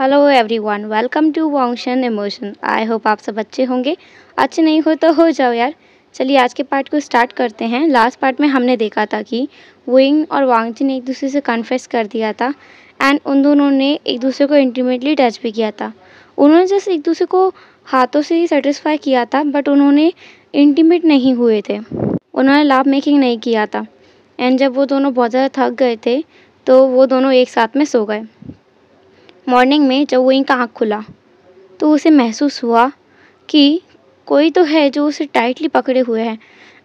Hello everyone, welcome to Wangshan emotion. I hope आप सब अच्छे होंगे। अच्छे नहीं हो तो हो जाओ यार। चलिए आज के पार्ट को स्टार्ट करते हैं। लास्ट पार्ट में हमने देखा था कि वुइंग और वांगजी ने एक दूसरे से कन्फेस कर दिया था एंड उन दोनों ने एक दूसरे को इंटीमेटली टच भी किया था। उन्होंने जस्ट एक दूसरे को हाथों से ही सेटिस्फाई किया था, बट उन्होंने इंटीमेट नहीं हुए थे। उन्होंने लव मेकिंग नहीं किया था। एंड जब वो दोनों बहुत ज़्यादा थक गए थे तो वो दोनों एक साथ में सो गए। मॉर्निंग में जब वुइंग का आँख खुला तो उसे महसूस हुआ कि कोई तो है जो उसे टाइटली पकड़े हुए है।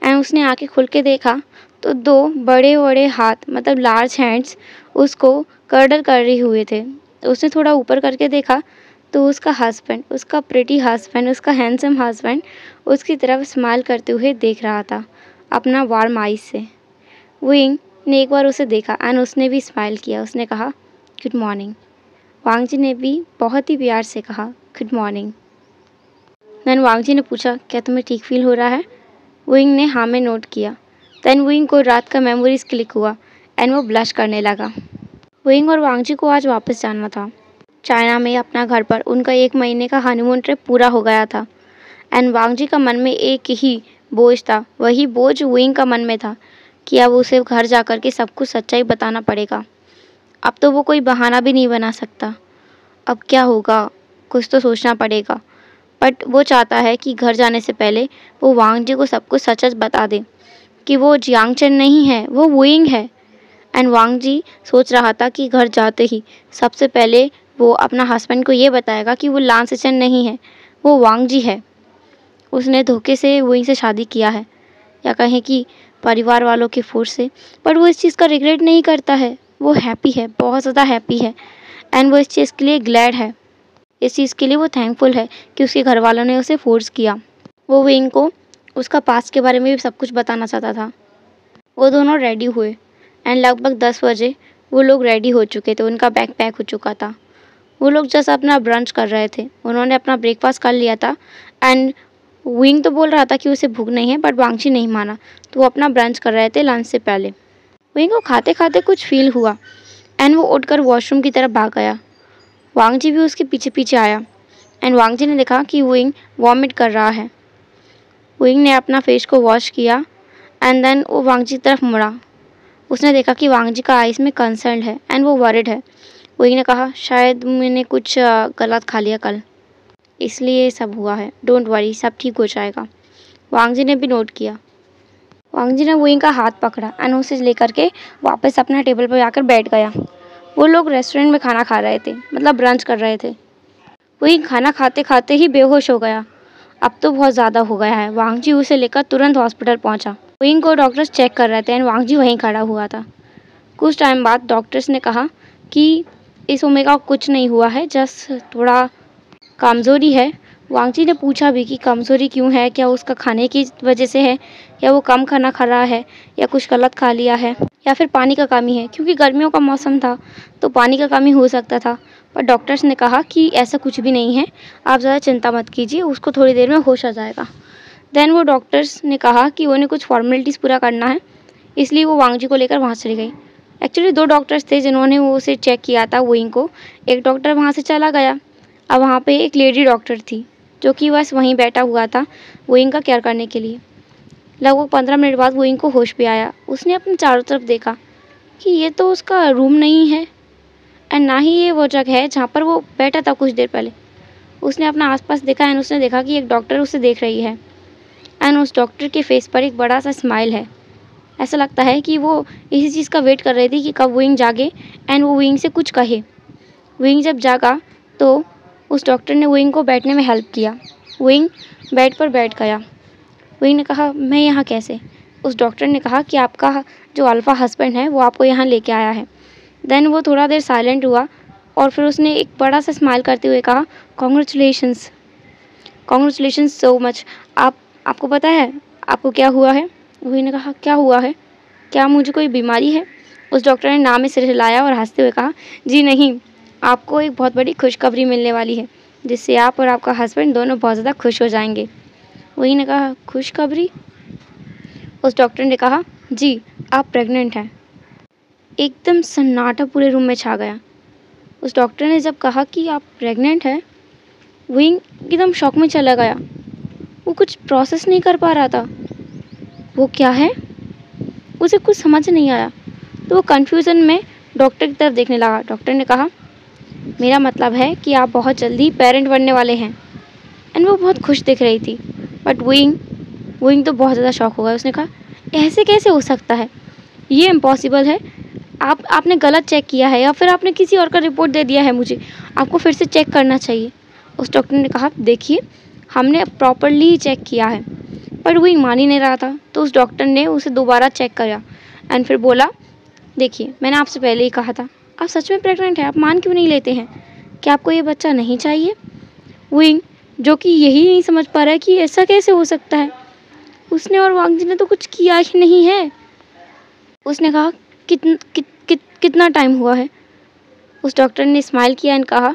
एंड उसने आँखें खुल के देखा तो दो बड़े बड़े हाथ, मतलब लार्ज हैंड्स, उसको कर्डल कर रहे हुए थे। उसने थोड़ा ऊपर करके देखा तो उसका हस्बैंड, उसका प्रिटी हस्बैंड, उसका हैंडसम हस्बैंड उसकी तरफ स्माइल करते हुए देख रहा था अपना वार्म आइज से। वुइंग ने एक बार उसे देखा एंड उसने भी स्माइल किया। उसने कहा गुड मॉर्निंग। वांगजी ने भी बहुत ही प्यार से कहा गुड मॉर्निंग। देन वांगजी ने पूछा क्या तुम्हें ठीक फील हो रहा है? वुइंग ने हाँ में नोट किया। देन वुइंग को रात का मेमोरीज क्लिक हुआ एंड वो ब्लश करने लगा। वुइंग और वांगजी को आज वापस जाना था चाइना में अपना घर पर। उनका 1 महीने का हनीमून ट्रिप पूरा हो गया था एंड वांगजी का मन में एक ही बोझ था। वही बोझ वुइंग का मन में था कि अब उसे घर जाकर के सब कुछ सच्चाई बताना पड़ेगा। अब तो वो कोई बहाना भी नहीं बना सकता। अब क्या होगा, कुछ तो सोचना पड़ेगा। बट वो चाहता है कि घर जाने से पहले वो वांगजी को सब कुछ सच बता दे कि वो जियांग चेन नहीं है, वो वुइंग है। एंड वांगजी सोच रहा था कि घर जाते ही सबसे पहले वो अपना हस्बैंड को ये बताएगा कि वो लान सेचन नहीं है, वो वांगजी है। उसने धोखे से वुइंग से शादी किया है, या कहें कि परिवार वालों के फोर्स से। बट वो इस चीज़ का रिग्रेट नहीं करता है। वो हैप्पी है, बहुत ज़्यादा हैप्पी है। एंड वो इस चीज़ के लिए ग्लैड है। इस चीज़ के लिए वो थैंकफुल है कि उसके घर वालों ने उसे फोर्स किया। वो वुइंग को उसका पास्ट के बारे में भी सब कुछ बताना चाहता था। वो दोनों रेडी हुए एंड लगभग 10 बजे वो लोग रेडी हो चुके थे। उनका बैग पैक हो चुका था। वो लोग जस्ट अपना ब्रंच कर रहे थे। उन्होंने अपना ब्रेकफास्ट कर लिया था एंड वुइंग तो बोल रहा था कि उसे भूख नहीं है, बट वांगजी नहीं माना, तो वो अपना ब्रंच कर रहे थे लंच से पहले। वुइंग को खाते खाते कुछ फील हुआ एंड वो उठकर वॉशरूम की तरफ भाग गया। वांगजी भी उसके पीछे पीछे आया एंड वांगजी ने देखा कि वुइंग वॉमिट कर रहा है। वुइंग ने अपना फेस को वॉश किया एंड देन वो वांगजी की तरफ मुड़ा। उसने देखा कि वांगजी का आइज़ में कंसर्न है एंड वो वरिड है। वुइंग ने कहा शायद मैंने कुछ गलत खा लिया कल, इसलिए सब हुआ है। डोंट वरी, सब ठीक हो जाएगा। वांगजी ने भी नोट किया। वांगजी ने वुइंग का हाथ पकड़ा एंड उसे लेकर के वापस अपना टेबल पर जाकर बैठ गया। वो लोग रेस्टोरेंट में खाना खा रहे थे, मतलब ब्रंच कर रहे थे। वही खाना खाते खाते ही बेहोश हो गया। अब तो बहुत ज़्यादा हो गया है। वांगजी उसे लेकर तुरंत हॉस्पिटल पहुंचा। वुइंग को डॉक्टर्स चेक कर रहे थे एंड वांगजी वहीं खड़ा हुआ था। कुछ टाइम बाद डॉक्टर्स ने कहा कि इस ओमेगा को कुछ नहीं हुआ है, जस्ट थोड़ा कमज़ोरी है। वांगजी ने पूछा भी कि कमज़ोरी क्यों है, क्या उसका खाने की वजह से है, या वो कम खाना खा रहा है, या कुछ गलत खा लिया है, या फिर पानी का कमी है, क्योंकि गर्मियों का मौसम था तो पानी का कमी हो सकता था। पर डॉक्टर्स ने कहा कि ऐसा कुछ भी नहीं है, आप ज़्यादा चिंता मत कीजिए, उसको थोड़ी देर में होश आ जाएगा। देन वो डॉक्टर्स ने कहा कि उन्हें कुछ फॉर्मेलिटीज़ पूरा करना है, इसलिए वो वांगजी को लेकर वहाँ चली गई। एक्चुअली 2 डॉक्टर्स थे जिन्होंने वो उसे चेक किया था वुइंग को। एक डॉक्टर वहाँ से चला गया। अब वहाँ पे एक लेडी डॉक्टर थी जो कि बस वहीं बैठा हुआ था वुइंग का केयर करने के लिए। लगभग 15 मिनट बाद वुइंग को होश भी आया। उसने अपने चारों तरफ देखा कि ये तो उसका रूम नहीं है एंड ना ही ये वो जगह है जहाँ पर वो बैठा था कुछ देर पहले। उसने अपना आसपास देखा एंड उसने देखा कि एक डॉक्टर उसे देख रही है एंड उस डॉक्टर के फेस पर एक बड़ा सा स्माइल है। ऐसा लगता है कि वो इसी चीज़ का वेट कर रही थी कि कब वुइंग जागे एंड वो वुइंग से कुछ कहे। वुइंग जब जागा तो उस डॉक्टर ने वुइंग को बैठने में हेल्प किया। वुइंग बेड पर बैठ गया। वुइंग ने कहा मैं यहाँ कैसे? उस डॉक्टर ने कहा कि आपका जो अल्फ़ा हस्बैंड है वो आपको यहाँ लेके आया है। देन वो थोड़ा देर साइलेंट हुआ और फिर उसने एक बड़ा सा स्माइल करते हुए कहा कॉन्ग्रेचुलेशंस, कॉन्ग्रेचुलेशंस सो मच। आपको पता है आपको क्या हुआ है? वुइंग ने कहा क्या हुआ है, क्या मुझे कोई बीमारी है? उस डॉक्टर ने नाम में सिर हिलाया और हंसते हुए कहा जी नहीं, आपको एक बहुत बड़ी खुशखबरी मिलने वाली है जिससे आप और आपका हस्बैंड दोनों बहुत ज़्यादा खुश हो जाएंगे। वुइंग ने कहा खुशखबरी? उस डॉक्टर ने कहा जी, आप प्रेग्नेंट हैं। एकदम सन्नाटा पूरे रूम में छा गया। उस डॉक्टर ने जब कहा कि आप प्रेग्नेंट हैं, विंग एकदम शॉक में चला गया। वो कुछ प्रोसेस नहीं कर पा रहा था। वो क्या है, उसे कुछ समझ नहीं आया। तो वो कन्फ्यूज़न में डॉक्टर की तरफ देखने लगा। डॉक्टर ने कहा, मेरा मतलब है कि आप बहुत जल्दी पेरेंट बनने वाले हैं। एंड वो बहुत खुश दिख रही थी। बट विंग तो बहुत ज़्यादा शॉक हो गया। उसने कहा, ऐसे कैसे हो सकता है, ये इम्पॉसिबल है। आपने गलत चेक किया है या फिर आपने किसी और का रिपोर्ट दे दिया है मुझे। आपको फिर से चेक करना चाहिए। उस डॉक्टर ने कहा, देखिए हमने प्रॉपरली चेक किया है। पर विंग मान ही नहीं रहा था। तो उस डॉक्टर ने उसे दोबारा चेक किया एंड फिर बोला, देखिए मैंने आपसे पहले ही कहा था, आप सच में प्रेग्नेंट हैं। आप मान क्यों नहीं लेते हैं? क्या आपको ये बच्चा नहीं चाहिए? विंग, जो कि यही नहीं समझ पा रहा है कि ऐसा कैसे हो सकता है, उसने और वांग जी ने तो कुछ किया ही नहीं है। उसने कहा, कितना टाइम हुआ है? उस डॉक्टर ने स्माइल किया एंड कहा,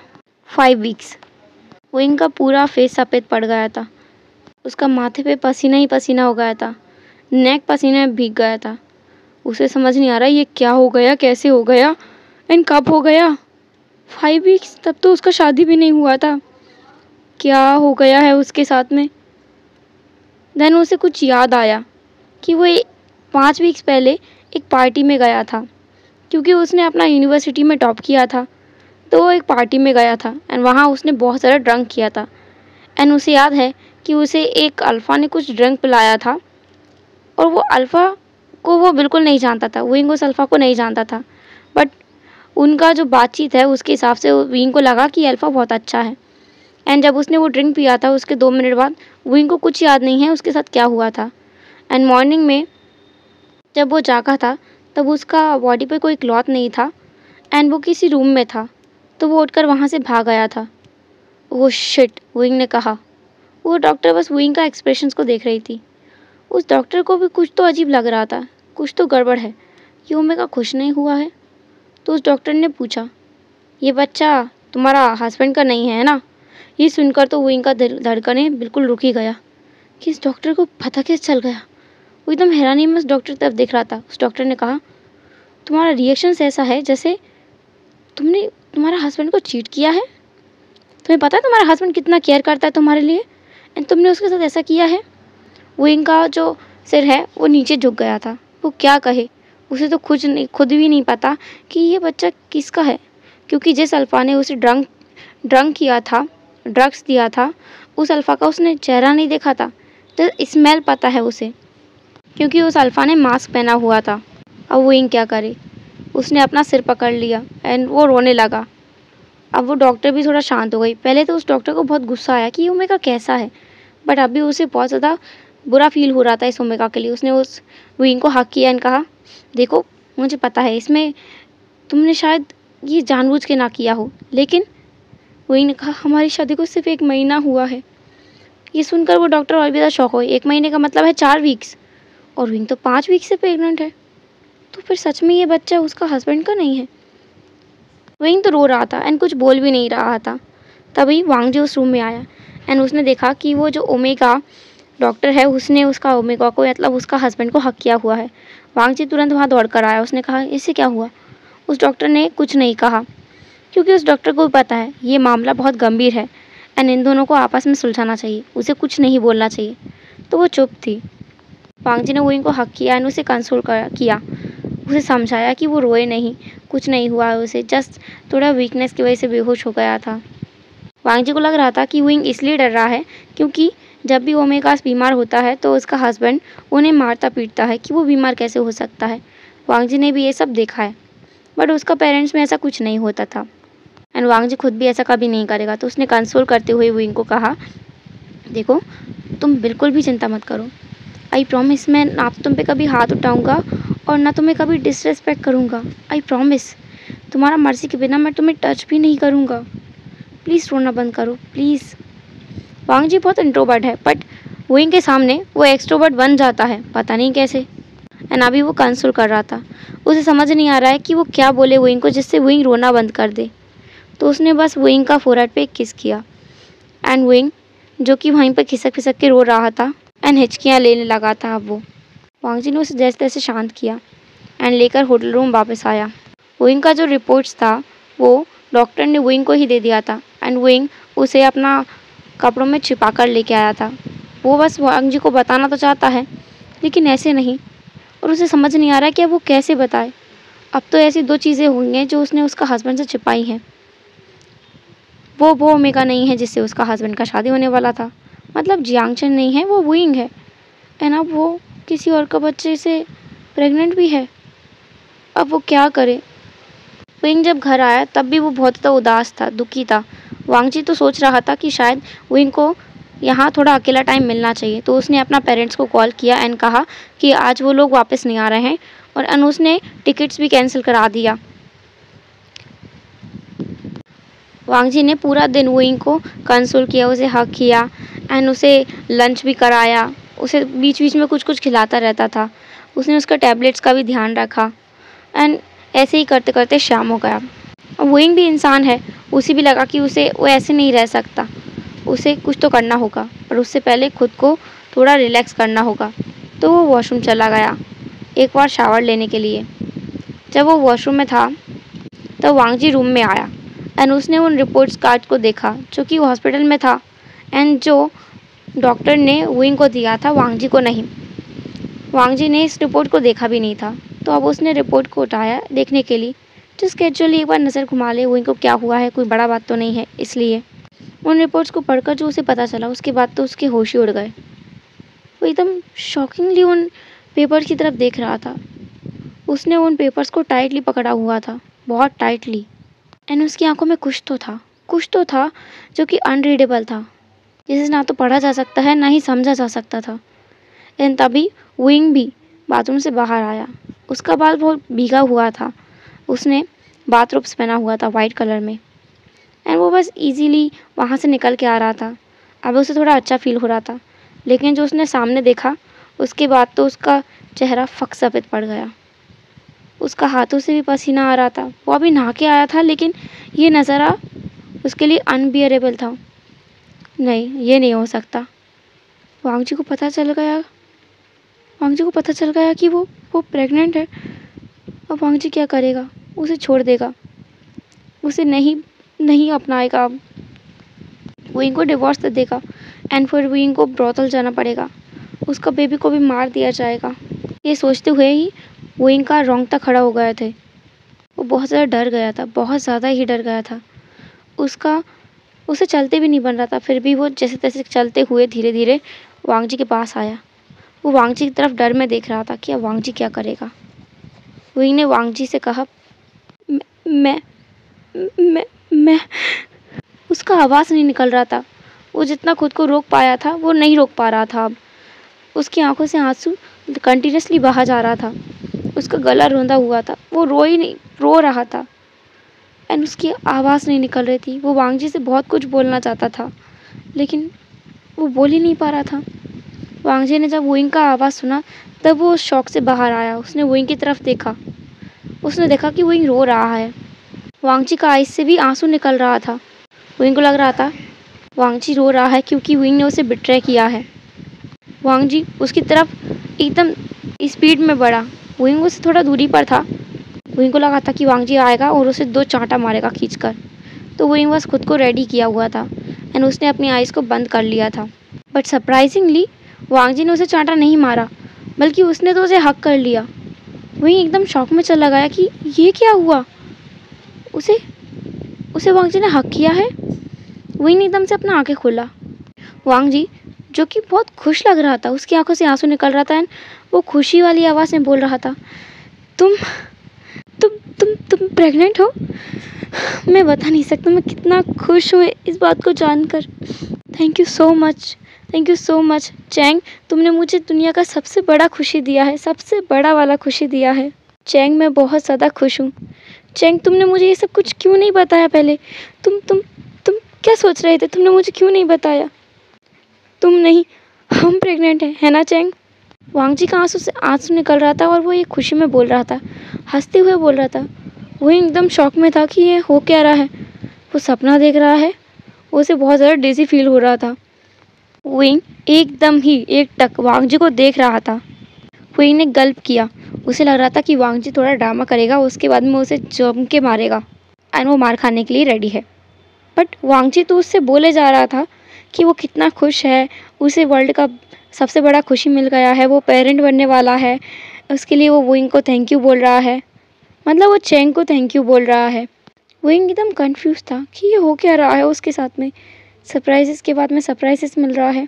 5 वीक्स। विंग का पूरा फेस सफ़ेद पड़ गया था। उसका माथे पे पसीना ही पसीना हो गया था। नेक पसीने में भीग गया था। उसे समझ नहीं आ रहा ये क्या हो गया, कैसे हो गया एंड कब हो गया। 5 वीक्स, तब तो उसका शादी भी नहीं हुआ था। क्या हो गया है उसके साथ में? देन उसे कुछ याद आया कि वो 5 वीक्स पहले एक पार्टी में गया था, क्योंकि उसने अपना यूनिवर्सिटी में टॉप किया था। तो वो एक पार्टी में गया था एंड वहाँ उसने बहुत सारा ड्रंक किया था। एंड उसे याद है कि उसे एक अल्फ़ा ने कुछ ड्रंक पिलाया था और वो अल्फ़ा को वो बिल्कुल नहीं जानता था। विंग उस अल्फ़ा को नहीं जानता था। बट उनका जो बातचीत है उसके हिसाब से विंग को लगा कि अल्फ़ा बहुत अच्छा है। एंड जब उसने वो ड्रिंक पिया था उसके 2 मिनट बाद विंग को कुछ याद नहीं है उसके साथ क्या हुआ था। एंड मॉर्निंग में जब वो जागा था तब उसका बॉडी पे कोई क्लॉथ नहीं था एंड वो किसी रूम में था। तो वो उठकर वहाँ से भाग गया था। ओह शिट, विंग ने कहा। वो डॉक्टर बस विंग का एक्सप्रेशंस को देख रही थी। उस डॉक्टर को भी कुछ तो अजीब लग रहा था, कुछ तो गड़बड़ है। कि ओमेगा खुश नहीं हुआ है। तो उस डॉक्टर ने पूछा, ये बच्चा तुम्हारा हस्बैंड का नहीं है ना? ये सुनकर तो विंग का धड़कने बिल्कुल रुक ही गया कि इस डॉक्टर को पता कैसे चल गया। वो एकदम हैरानी में उस डॉक्टर की तरफ देख रहा था। उस डॉक्टर ने कहा, तुम्हारा रिएक्शन ऐसा है जैसे तुमने तुम्हारा हस्बैंड को चीट किया है। तुम्हें पता है तुम्हारा हस्बैंड कितना केयर करता है तुम्हारे लिए एंड तुमने उसके साथ ऐसा किया है। विंग का जो सिर है वो नीचे झुक गया था। वो क्या कहे, उसे तो खुद भी नहीं पता कि ये बच्चा किसका है, क्योंकि जिस अल्फ़ा ने उसे ड्रंक किया था, ड्रग्स दिया था, उस अल्फ़ा का उसने चेहरा नहीं देखा था। तो स्मेल पता है उसे, क्योंकि उस अल्फ़ा ने मास्क पहना हुआ था। अब विंग क्या करे, उसने अपना सिर पकड़ लिया एंड वो रोने लगा। अब वो डॉक्टर भी थोड़ा शांत हो गई। पहले तो उस डॉक्टर को बहुत गुस्सा आया कि ओमेगा कैसा है, बट अभी उसे बहुत ज़्यादा बुरा फील हो रहा था इस ओमेगा के लिए। उसने उस विंग को हक किया एंड कहा, देखो मुझे पता है इसमें तुमने शायद ये जानबूझ के ना किया हो, लेकिन विंग ने कहा, हमारी शादी को सिर्फ 1 महीना हुआ है। ये सुनकर वो डॉक्टर और भी ज़्यादा शॉक हुए। 1 महीने का मतलब है 4 वीक्स और विंग तो 5 वीक से प्रेग्नेंट है। तो फिर सच में ये बच्चा उसका हस्बैंड का नहीं है। विंग तो रो रहा था एंड कुछ बोल भी नहीं रहा था। तभी वांग जी उस रूम में आया एंड उसने देखा कि वो जो ओमेगा डॉक्टर है उसने उसका ओमेगा को मतलब उसका हस्बैंड को हक किया हुआ है। वांग जी तुरंत वहाँ दौड़ कर आया। उसने कहा, इससे क्या हुआ? उस डॉक्टर ने कुछ नहीं कहा, क्योंकि उस डॉक्टर को भी पता है ये मामला बहुत गंभीर है एंड इन दोनों को आपस में सुलझाना चाहिए, उसे कुछ नहीं बोलना चाहिए। तो वो चुप थी। वांग जी ने विंग को हक किया एंड उसे कंसोल किया, उसे समझाया कि वो रोए नहीं, कुछ नहीं हुआ उसे, जस्ट थोड़ा वीकनेस की वजह से बेहोश हो गया था। वांग जी को लग रहा था कि विंग इसलिए डर रहा है क्योंकि जब भी ओमेगा बीमार होता है तो उसका हस्बैंड उन्हें मारता पीटता है कि वो बीमार कैसे हो सकता है। वांग जी ने भी ये सब देखा है, बट उसका पेरेंट्स में ऐसा कुछ नहीं होता था एंड वांग जी खुद भी ऐसा कभी नहीं करेगा। तो उसने कंसोल करते हुए विंग को कहा, देखो तुम बिल्कुल भी चिंता मत करो, आई प्रॉमिस मैं ना तुम पे कभी हाथ उठाऊँगा और ना तुम्हें कभी डिसरेस्पेक्ट करूँगा। आई प्रॉमिस तुम्हारा मर्जी के बिना मैं तुम्हें टच भी नहीं करूँगा। प्लीज़ रोना बंद करो प्लीज़। वांग जी बहुत इंट्रोवर्ट है, बट विंग के सामने वो एक्सट्रोवर्ट बन जाता है, पता नहीं कैसे। एंड अभी वो कंसोल कर रहा था। उसे समझ नहीं आ रहा है कि वो क्या बोले विंग को जिससे विंग रोना बंद कर दे। तो उसने बस विंग का फोरहेड पे एक किस किया एंड विंग जो कि वहीं पर खिसक खिसक के रो रहा था एंड हिचकियाँ लेने लगा था। अब वो वांग जी ने उसे जैसे तैसे शांत किया एंड लेकर होटल रूम वापस आया। विंग का जो रिपोर्ट्स था वो डॉक्टर ने विंग को ही दे दिया था एंड विंग उसे अपना कपड़ों में छिपा कर लेके आया था। वो बस वांग जी को बताना तो चाहता है लेकिन ऐसे नहीं, और उसे समझ नहीं आ रहा कि अब वो कैसे बताए। अब तो ऐसी 2 चीज़ें हुई हैं जो उसने उसका हस्बैंड से छिपाई हैं। वो ओमेगा नहीं है जिससे उसका हस्बैंड का शादी होने वाला था, मतलब जियांग चेन नहीं है, वो विंग है। एंड अब वो किसी और का बच्चे से प्रेग्नेंट भी है। अब वो क्या करे। विंग जब घर आया तब भी वो बहुत ज़्यादा उदास था, दुखी था। वांग जी तो सोच रहा था कि शायद विंग को यहाँ थोड़ा अकेला टाइम मिलना चाहिए, तो उसने अपना पेरेंट्स को कॉल किया एंड कहा कि आज वो लोग वापस नहीं आ रहे हैं, और अनुज ने टिकट्स भी कैंसिल करा दिया। वांग जी ने पूरा दिन विंग को कंसोल किया, उसे हग किया एंड उसे लंच भी कराया, उसे बीच बीच में कुछ कुछ खिलाता रहता था। उसने उसका टैबलेट्स का भी ध्यान रखा एंड ऐसे ही करते करते शाम हो गया। विंग भी इंसान है, उसे भी लगा कि वो ऐसे नहीं रह सकता, उसे कुछ तो करना होगा, पर उससे पहले खुद को थोड़ा रिलैक्स करना होगा। तो वो वॉशरूम चला गया एक बार शावर लेने के लिए। जब वो वॉशरूम में था तब वांग जी रूम में आया एंड उसने उन रिपोर्ट्स कार्ड को देखा जो कि हॉस्पिटल में था एंड जो डॉक्टर ने विंग को दिया था, वांग जी को नहीं। वांग जी ने इस रिपोर्ट को देखा भी नहीं था, तो अब उसने रिपोर्ट को उठाया देखने के लिए, जस्ट कैजुअली एक बार नज़र घुमा ले विंग को क्या हुआ है, कोई बड़ा बात तो नहीं है। इसलिए उन रिपोर्ट्स को पढ़कर जो उसे पता चला उसके बाद तो उसके होश ही उड़ गए। वो एकदम शॉकिंगली उन पेपर्स की तरफ देख रहा था। उसने उन पेपर्स को टाइटली पकड़ा हुआ था, बहुत टाइटली, एंड उसकी आंखों में कुछ तो था जो कि अनरीडेबल था, जिसे ना तो पढ़ा जा सकता है ना ही समझा जा सकता था। एंड तभी विंग भी बाथरूम से बाहर आया। उसका बाल बहुत भीगा हुआ था, उसने बाथरोब्स पहना हुआ था वाइट कलर में, एंड वो बस इजीली वहाँ से निकल के आ रहा था। अब उसे थोड़ा अच्छा फील हो रहा था, लेकिन जो उसने सामने देखा उसके बाद तो उसका चेहरा फक सफ़ेद पड़ गया। उसका हाथों से भी पसीना आ रहा था। वो अभी नहा के आया था, लेकिन ये नज़ारा उसके लिए अनबियरेबल था। नहीं, ये नहीं हो सकता। वांग जी को पता चल गया कि वो प्रेग्नेंट है। अब वांग जी क्या करेगा? उसे छोड़ देगा, उसे नहीं अपनाएगा, अब विंग को डिवोर्स दे देगा एंड फिर विंग को ब्रोथल जाना पड़ेगा, उसका बेबी को भी मार दिया जाएगा। ये सोचते हुए ही विंग का रोंगटा खड़ा हो गए थे। वो बहुत ज़्यादा डर गया था, बहुत ज़्यादा ही डर गया था। उसे चलते भी नहीं बन रहा था, फिर भी वो जैसे तैसे चलते हुए धीरे धीरे वांग जी के पास आया। वो वांग जी की तरफ डर में देख रहा था कि अब वांग जी क्या करेगा। विंग ने वांग जी से कहा, मैं उसका आवाज़ नहीं निकल रहा था। वो जितना खुद को रोक पाया था वो नहीं रोक पा रहा था। अब उसकी आंखों से आंसू कंटिन्यूसली बहा जा रहा था। उसका गला रौंदा हुआ था, वो रो रहा था एंड उसकी आवाज़ नहीं निकल रही थी। वो वांग जी से बहुत कुछ बोलना चाहता था, लेकिन वो बोल ही नहीं पा रहा था। वांग जी ने जब विंग का आवाज़ सुना तब वो शॉक से बाहर आया। उसने विंग की तरफ देखा, उसने देखा कि विंग रो रहा है। वांग जी का आइज से भी आंसू निकल रहा था। विंग को लग रहा था वांग जी रो रहा है क्योंकि विंग ने उसे बिट्रे किया है। वांग जी उसकी तरफ एकदम स्पीड में बढ़ा। विंग उससे थोड़ा दूरी पर था। विंग को लगा था कि वांग जी आएगा और उसे 2 चांटा मारेगा खींचकर, तो विंग बस खुद को रेडी किया हुआ था एंड उसने अपनी आइज़ को बंद कर लिया था। बट सरप्राइजिंगली वांग जी ने उसे चांटा नहीं मारा, बल्कि उसने तो उसे हक कर लिया। विंग एकदम शॉक में चला गया कि ये क्या हुआ। उसे वांग जी ने हक किया है। विंग ने एकदम से अपना आंखें खोला। वांग जी, जो कि बहुत खुश लग रहा था, उसकी आंखों से आंसू निकल रहा था एंड वो खुशी वाली आवाज़ में बोल रहा था, तुम प्रेग्नेंट हो। मैं बता नहीं सकता मैं कितना खुश हूँ इस बात को जानकर। Thank you so much Chang, तुमने मुझे दुनिया का सबसे बड़ा खुशी दिया है, सबसे बड़ा वाला खुशी दिया है। चैंग, मैं बहुत ज़्यादा खुश हूँ। चैंग, तुमने मुझे ये सब कुछ क्यों नहीं बताया पहले? तुम क्या सोच रहे थे? तुमने मुझे क्यों नहीं बताया? तुम नहीं, हम प्रेग्नेंट हैं, है ना चैंग? वांग जी का आंसू निकल रहा था और वो ये खुशी में बोल रहा था, हंसते हुए बोल रहा था। वो एकदम शॉक में था कि ये हो क्या रहा है। वो सपना देख रहा है। उसे बहुत ज़्यादा डिजी फील हो रहा था। विंग एकदम ही एकटक वांग जी को देख रहा था। विंग ने गल्प किया। उसे लग रहा था कि वांग जी थोड़ा ड्रामा करेगा, उसके बाद में उसे जम के मारेगा। एंड वो मार खाने के लिए रेडी है। बट वांगजी तो उससे बोले जा रहा था कि वो कितना खुश है, उसे वर्ल्ड का सबसे बड़ा खुशी मिल गया है, वो पेरेंट बनने वाला है, उसके लिए वो वुइंग को थैंक यू बोल रहा है, मतलब वो चेंग को थैंक यू बोल रहा है। वुइंग एकदम कंफ्यूज था कि ये हो क्या रहा है उसके साथ में, सरप्राइजेस के बाद में सरप्राइजेस मिल रहा है।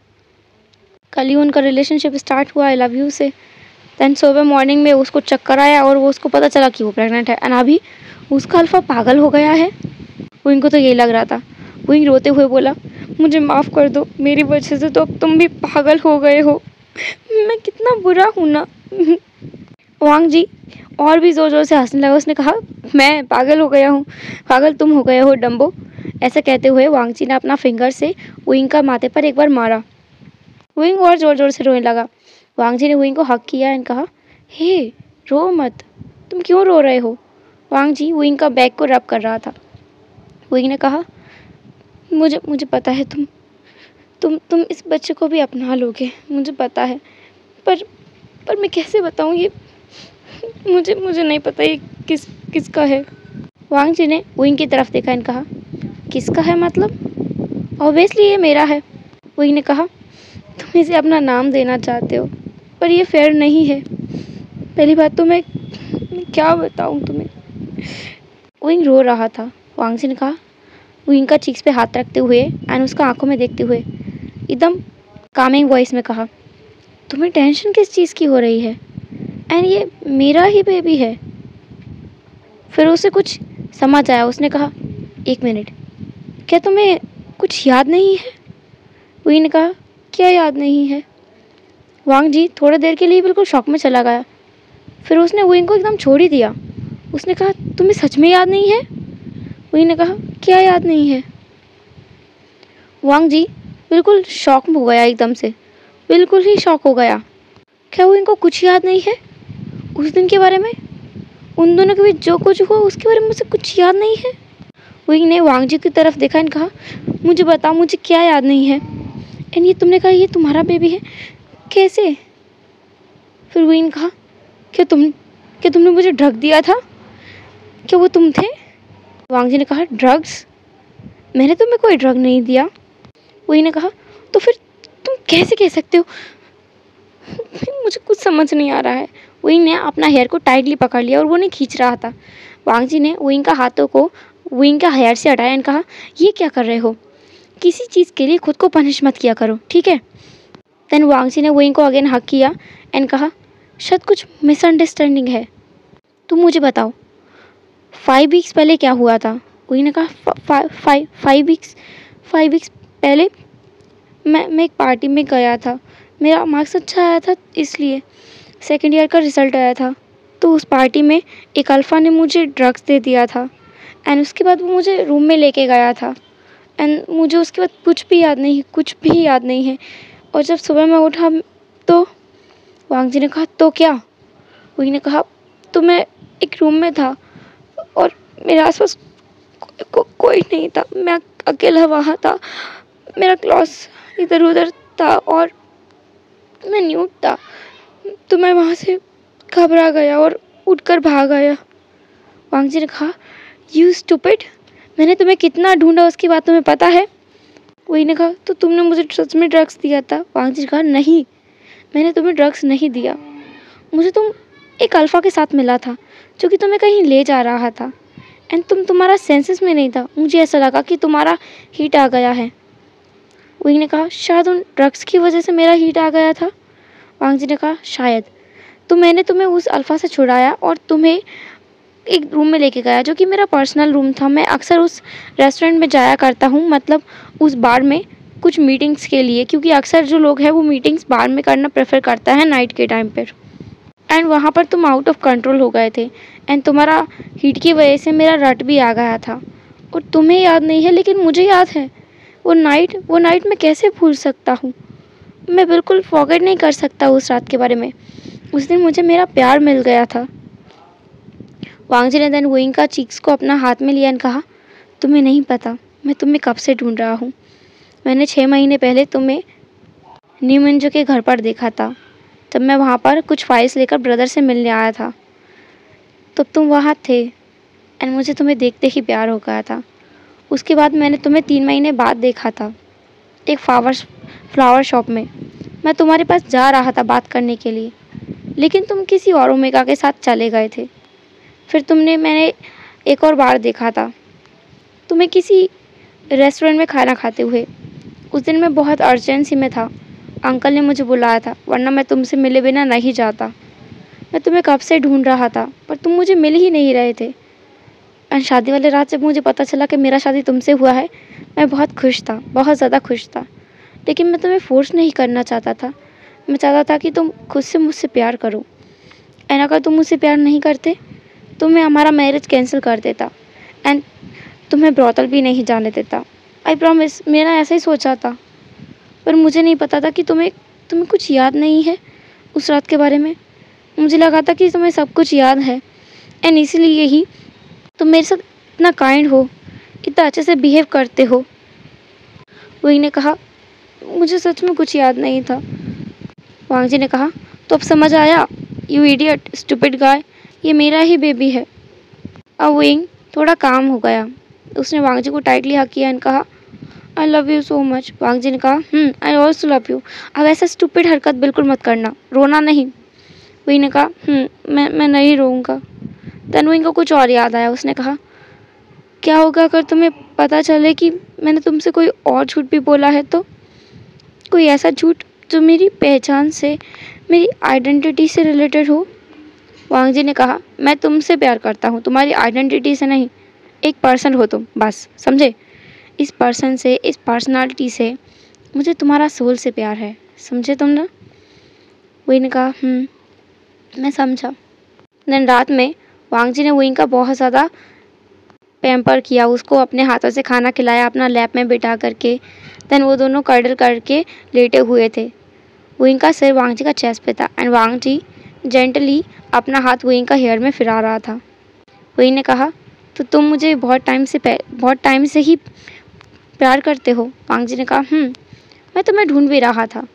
कल ही उनका रिलेशनशिप स्टार्ट हुआ आई लव यू से, दैन सुबह मॉर्निंग में उसको चक्कर आया और वो उसको पता चला कि वो प्रेग्नेंट है, एंड अभी उसका अल्फा पागल हो गया है। वुइंग को तो यही लग रहा था। वुइंग रोते हुए बोला, मुझे माफ़ कर दो, मेरी वजह से तो अब तुम भी पागल हो गए हो, मैं कितना बुरा हूँ ना। वांग जी और भी ज़ोर ज़ोर से हंसने लगा। उसने कहा, मैं पागल हो गया हूँ, पागल तुम हो गए हो डम्बो। ऐसा कहते हुए वांग जी ने अपना फिंगर से वुइंग का माथे पर एक बार मारा। वुइंग और ज़ोर ज़ोर से रोने लगा। वांग जी ने वुइंग को हक किया एंड कहा, हे रो मत, तुम क्यों रो रहे हो। वांग जी वुइंग का बैक को रब कर रहा था। वुइंग ने कहा, मुझे पता है तुम इस बच्चे को भी अपना लोगे, मुझे पता है, पर मैं कैसे बताऊँ, ये मुझे नहीं पता ये किसका है। वांग जी ने वुइंग की तरफ देखा एंड कहा, किसका है मतलब, ऑब्वियसली ये मेरा है। वुइंग ने कहा, तुम इसे अपना नाम देना चाहते हो, पर ये फेयर नहीं है। पहली बात तो मैं क्या बताऊँ तुम्हें। वुइंग रो रहा था। वांग जी ने कहा, वुइंग का चीक्स पे हाथ रखते हुए एंड उसका आंखों में देखते हुए एकदम कामिंग वॉइस में कहा, तुम्हें टेंशन किस चीज़ की हो रही है, एंड ये मेरा ही बेबी है। फिर उसे कुछ समझ आया। उसने कहा, एक मिनट, क्या तुम्हें कुछ याद नहीं है। वुइंग ने कहा, क्या याद नहीं है। वांग जी थोड़ी देर के लिए बिल्कुल शॉक में चला गया। फिर उसने वुइंग को एकदम छोड़ ही दिया। उसने कहा, तुम्हें सच में याद नहीं है। वुइंग ने कहा, क्या याद नहीं है। वांग जी बिल्कुल शॉक में हो गया, एकदम से बिल्कुल ही शॉक हो गया। क्या वुइंग को कुछ याद नहीं है उस दिन के बारे में, उन दोनों के बीच जो कुछ हुआ उसके बारे में उसे कुछ याद नहीं है। वुइंग ने वांग जी की तरफ देखा और कहा, मुझे बताओ, मुझे क्या याद नहीं है। एंड ये तुमने कहा ये तुम्हारा बेबी है, कैसे। फिर वुइंग ने कहा, क्या तुमने मुझे ड्रग दिया था, क्या वो तुम थे। वांग जी ने कहा, ड्रग्स, मैंने तुम्हें कोई ड्रग नहीं दिया। वुइंग ने कहा, तो फिर तुम कैसे कह सकते हो, मुझे कुछ समझ नहीं आ रहा है। वुइंग ने अपना हेयर को टाइटली पकड़ लिया और वो नहीं खींच रहा था। वांग जी ने वुइंग का हाथों को वुइंग का हेयर से हटाया एंड कहा, ये क्या कर रहे हो, किसी चीज़ के लिए खुद को पनिश मत किया करो, ठीक है। देन वांग जी ने वुइंग को अगेन हक किया एंड कहा, शायद कुछ मिसअंडरस्टैंडिंग है, तुम मुझे बताओ 5 वीक्स पहले क्या हुआ था। वुइंग ने कहा, 5 वीक्स पहले मैं एक पार्टी में गया था, मेरा मार्क्स अच्छा आया था, इसलिए सेकेंड ईयर का रिज़ल्ट आया था। तो उस पार्टी में एक अल्फ़ा ने मुझे ड्रग्स दे दिया था एंड उसके बाद वो मुझे रूम में लेके गया था एंड मुझे उसके बाद कुछ भी याद नहीं है। और जब सुबह मैं उठा तो वांग जी ने कहा, तो क्या। वही ने कहा, तो मैं एक रूम में था और मेरे आसपास कोई नहीं था, मैं अकेला वहाँ था, मेरा क्लॉथ इधर उधर था और मैं न्यूड था, तो मैं वहाँ से घबरा गया और उठकर भाग आया। वांग जी ने कहा, यू स्टूपिड, मैंने तुम्हें कितना ढूंढा उसकी बात तुम्हें पता है। वही ने कहा, तो तुमने मुझे सच में ड्रग्स दिया था। वांग जी ने कहा, नहीं, मैंने तुम्हें ड्रग्स नहीं दिया, मुझे तुम एक अल्फ़ा के साथ मिला था जो कि तुम्हें कहीं ले जा रहा था एंड तुम्हारा सेंसेस में नहीं था, मुझे ऐसा लगा कि तुम्हारा हीट आ गया है। वही ने कहा, शायद उन ड्रग्स की वजह से मेरा हीट आ गया था। वांग जी ने कहा, शायद, तो मैंने तुम्हें उस अल्फ़ा से छुड़ाया और तुम्हें एक रूम में लेके गया जो कि मेरा पर्सनल रूम था। मैं अक्सर उस रेस्टोरेंट में जाया करता हूँ, मतलब उस बार में कुछ मीटिंग्स के लिए, क्योंकि अक्सर जो लोग हैं वो मीटिंग्स बार में करना प्रेफर करता है नाइट के टाइम पर। एंड वहाँ पर तुम आउट ऑफ कंट्रोल हो गए थे एंड तुम्हारा हीट की वजह से मेरा रट भी आ गया था और तुम्हें याद नहीं है लेकिन मुझे याद है। वो नाइट मैं कैसे भूल सकता हूँ, मैं बिल्कुल फॉरगेट नहीं कर सकता उस रात के बारे में। उस दिन मुझे मेरा प्यार मिल गया था। वांग जी ने देन वुइंग का चीक्स को अपना हाथ में लिया और कहा, तुम्हें नहीं पता मैं तुम्हें कब से ढूंढ रहा हूँ। मैंने 6 महीने पहले तुम्हें न्यू मिंजो के घर पर देखा था, तब मैं वहाँ पर कुछ फाइल्स लेकर ब्रदर से मिलने आया था, तब तुम वहाँ थे एंड मुझे तुम्हें देखते ही प्यार हो गया था। उसके बाद मैंने तुम्हें 3 महीने बाद देखा था एक फ्लावर शॉप में। मैं तुम्हारे पास जा रहा था बात करने के लिए, लेकिन तुम किसी और ओमेगा के साथ चले गए थे। फिर मैंने एक और बार देखा था तुम्हें किसी रेस्टोरेंट में खाना खाते हुए। उस दिन मैं बहुत अर्जेंसी में था, अंकल ने मुझे बुलाया था, वरना मैं तुमसे मिले बिना नहीं जाता। मैं तुम्हें कब से ढूंढ रहा था पर तुम मुझे मिल ही नहीं रहे थे। एंड शादी वाले रात जब मुझे पता चला कि मेरा शादी तुमसे हुआ है, मैं बहुत खुश था, बहुत ज़्यादा खुश था। लेकिन मैं तुम्हें फोर्स नहीं करना चाहता था। मैं चाहता था कि तुम खुद से मुझसे प्यार करो। एंड अगर तुम मुझसे प्यार नहीं करते तो मैं हमारा मैरिज कैंसिल कर देता एंड तुम्हें ब्रॉथल भी नहीं जाने देता। आई प्रॉमिस, मैंने ऐसा ही सोचा था। पर मुझे नहीं पता था कि तुम्हें कुछ याद नहीं है उस रात के बारे में। मुझे लगा था कि तुम्हें सब कुछ याद है एंड इसीलिए ही तुम मेरे साथ इतना काइंड हो, इतना अच्छे से बिहेव करते हो। वही ने कहा, मुझे सच में कुछ याद नहीं था। वांग जी ने कहा, तो अब समझ आया, यू इडियट स्टूपिड गाय, ये मेरा ही बेबी है। अब विंग थोड़ा काम हो गया। उसने वांग जी को टाइटली हक किया एंड कहा, I love you so much. Wang ji ने कहा, आई ऑल्सो लव यू। अब ऐसा स्टूपिड हरकत बिल्कुल मत करना, रोना नहीं। वही ने कहा, मैं नहीं रोऊंगा। देन विंग को कुछ और याद आया। उसने कहा, क्या होगा अगर तुम्हें पता चले कि मैंने तुमसे कोई और झूठ भी बोला है तो? कोई ऐसा झूठ जो मेरी पहचान से, मेरी आइडेंटिटी से रिलेटेड हो। वांग जी ने कहा, मैं तुमसे प्यार करता हूँ, तुम्हारी आइडेंटिटी से नहीं। एक पर्सन हो तुम, बस, समझे? इस पर्सन से, इस पर्सनालिटी से मुझे तुम्हारा सोल से प्यार है, समझे तुम ना? वही ने कहा, मैं समझा। दिन रात में वांग जी ने विंग का बहुत ज़्यादा पैम्पर किया, उसको अपने हाथों से खाना खिलाया अपना लैप में बिठा करके। देन वो दोनों कर्डल करके लेटे हुए थे। विंग का सिर वांग जी का चेस्ट पे था एंड वांग जी जेंटली अपना हाथ विंग का हेयर में फिरा रहा था। विंग ने कहा, तो तुम मुझे बहुत टाइम से ही प्यार करते हो? वांग जी ने कहा, मैं तुम्हें ढूंढ भी रहा था।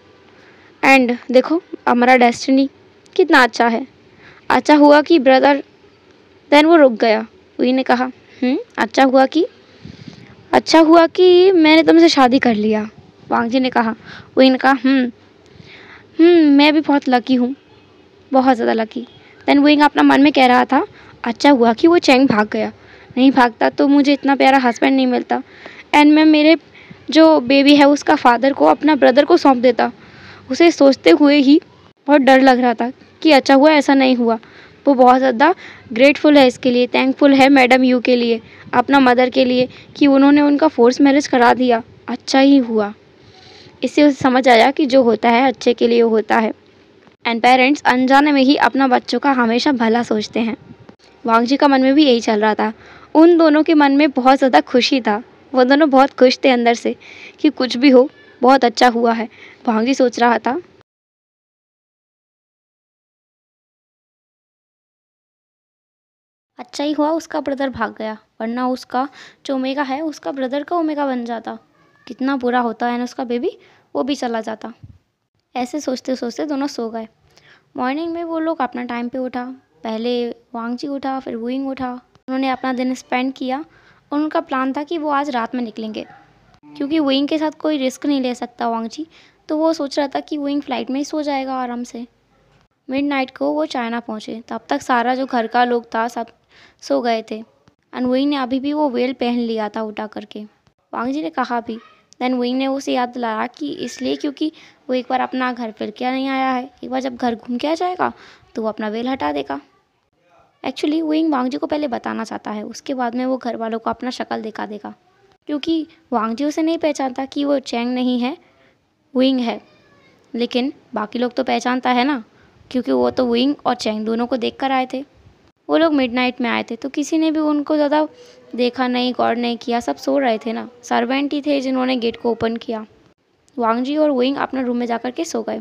एंड देखो हमारा डेस्टिनी कितना अच्छा है। अच्छा हुआ कि ब्रदर। देन वो रुक गया। विंग ने कहा, अच्छा हुआ कि मैंने तुमसे शादी कर लिया। वांग जी ने कहा। विंग ने कहा, मैं भी बहुत लकी हूँ, बहुत ज़्यादा लकी। देन विंग अपना मन में कह रहा था, अच्छा हुआ कि वो चैंग भाग गया, नहीं भागता तो मुझे इतना प्यारा हस्बैंड नहीं मिलता एंड मैं मेरे जो बेबी है उसका फादर को, अपना ब्रदर को सौंप देता। उसे सोचते हुए ही बहुत डर लग रहा था कि अच्छा हुआ ऐसा नहीं हुआ। वो बहुत ज़्यादा ग्रेटफुल है इसके लिए, थैंकफुल है मैडम यू के लिए, अपना मदर के लिए, कि उन्होंने उनका फोर्स मैरिज करा दिया। अच्छा ही हुआ। इससे उसे समझ आया कि जो होता है अच्छे के लिए होता है एंड पेरेंट्स अनजाने में ही अपना बच्चों का हमेशा भला सोचते हैं। वांग जी का मन में भी यही चल रहा था। उन दोनों के मन में बहुत ज़्यादा खुशी था। वो दोनों बहुत खुश थे अंदर से कि कुछ भी हो, बहुत अच्छा हुआ है। वांग जी सोच रहा था, अच्छा ही हुआ उसका ब्रदर भाग गया, वरना उसका जो ओमेगा है उसका ब्रदर का ओमेगा बन जाता। कितना बुरा होता है ना, उसका बेबी वो भी चला जाता। ऐसे सोचते सोचते दोनों सो गए। मॉर्निंग में वो लोग अपना टाइम पे उठा। पहले वांग जी उठा, फिर विंग उठा। उन्होंने अपना दिन स्पेंड किया और उनका प्लान था कि वो आज रात में निकलेंगे, क्योंकि विंग के साथ कोई रिस्क नहीं ले सकता वांग जी। तो वो सोच रहा था कि विंग फ्लाइट में ही सो जाएगा आराम से। मिडनाइट को वो चाइना पहुँचे, तब तक सारा जो घर का लोग था सब सो गए थे एंड विंग ने अभी भी वो वेल पहन लिया था उठा करके। वांग जी ने कहा भी। देन विंग ने उसे याद दिलाया कि इसलिए क्योंकि वो एक बार अपना घर फिर क्या नहीं आया है, एक बार जब घर घूम के आ जाएगा तो वो अपना वेल हटा देगा। एक्चुअली विंग वांग जी को पहले बताना चाहता है, उसके बाद में वो घर वालों को अपना शक्ल दिखा देगा, क्योंकि वांग जी उसे नहीं पहचानता कि वो चैंग नहीं है, विंग है। लेकिन बाकी लोग तो पहचानता है ना, क्योंकि वो तो विंग और चैंग दोनों को देख कर आए थे। वो लोग मिडनाइट में आए थे तो किसी ने भी उनको ज़्यादा देखा नहीं, गौर नहीं किया, सब सो रहे थे ना। सर्वेंट ही थे जिन्होंने गेट को ओपन किया। वांग जी और विंग अपने रूम में जाकर के सो गए।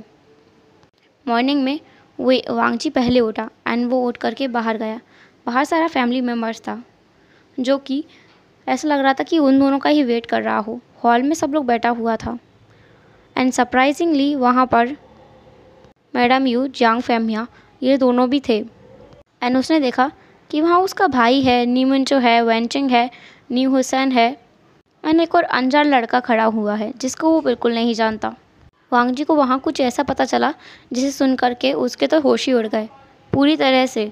मॉर्निंग में वांग जी पहले उठा एंड वो उठ करके बाहर गया। बाहर सारा फैमिली मेम्बर्स था, जो कि ऐसा लग रहा था कि उन दोनों का ही वेट कर रहा हो। हॉल में सब लोग बैठा हुआ था एंड सरप्राइजिंगली वहाँ पर मैडम यू, जियांग फैमिया, ये दोनों भी थे। एंड उसने देखा कि वहाँ उसका भाई है, नीमुंचो है, वेंचिंग है, न्यू हुसैन है और एक और अनजान लड़का खड़ा हुआ है जिसको वो बिल्कुल नहीं जानता। वांग जी को वहाँ कुछ ऐसा पता चला जिसे सुन कर के उसके तो होश ही उड़ गए पूरी तरह से।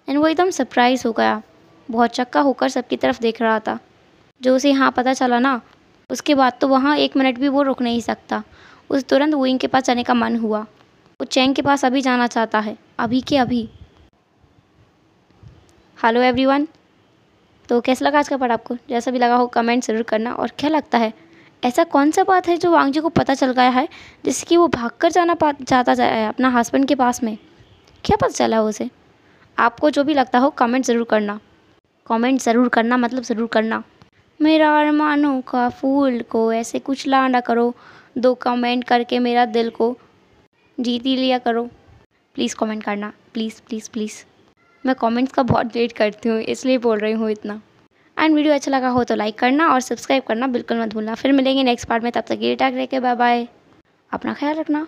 एंड वो एकदम सरप्राइज हो गया, बहुत चक्का होकर सबकी तरफ देख रहा था। जो उसे यहाँ पता चला ना, उसके बाद तो वहाँ 1 मिनट भी वो रुक नहीं सकता। उस तुरंत वुइंग के पास जाने का मन हुआ। वो चैंग के पास अभी जाना चाहता है, अभी के अभी। हेलो एवरीवन, तो कैसा लगा आज का पार्ट आपको? जैसा भी लगा हो कमेंट ज़रूर करना। और क्या लगता है ऐसा कौन सा बात है जो वांग जी को पता चल गया है जिससे कि वो भागकर जाना चाहता है अपना हस्बैंड के पास में? क्या पता चला उसे? आपको जो भी लगता हो कमेंट ज़रूर करना। कमेंट ज़रूर करना मतलब ज़रूर करना। मेरा अरमानों का फूल को ऐसे कुछ लाना करो, 2 कमेंट करके मेरा दिल को जीत ही लिया करो। प्लीज़ कमेंट करना, प्लीज़ प्लीज़ प्लीज़। मैं कमेंट्स का बहुत वेट करती हूँ इसलिए बोल रही हूँ इतना। एंड वीडियो अच्छा लगा हो तो लाइक करना और सब्सक्राइब करना बिल्कुल मत भूलना। फिर मिलेंगे नेक्स्ट पार्ट में, तब तक ये टाक रह के बाय बाय। अपना ख्याल रखना।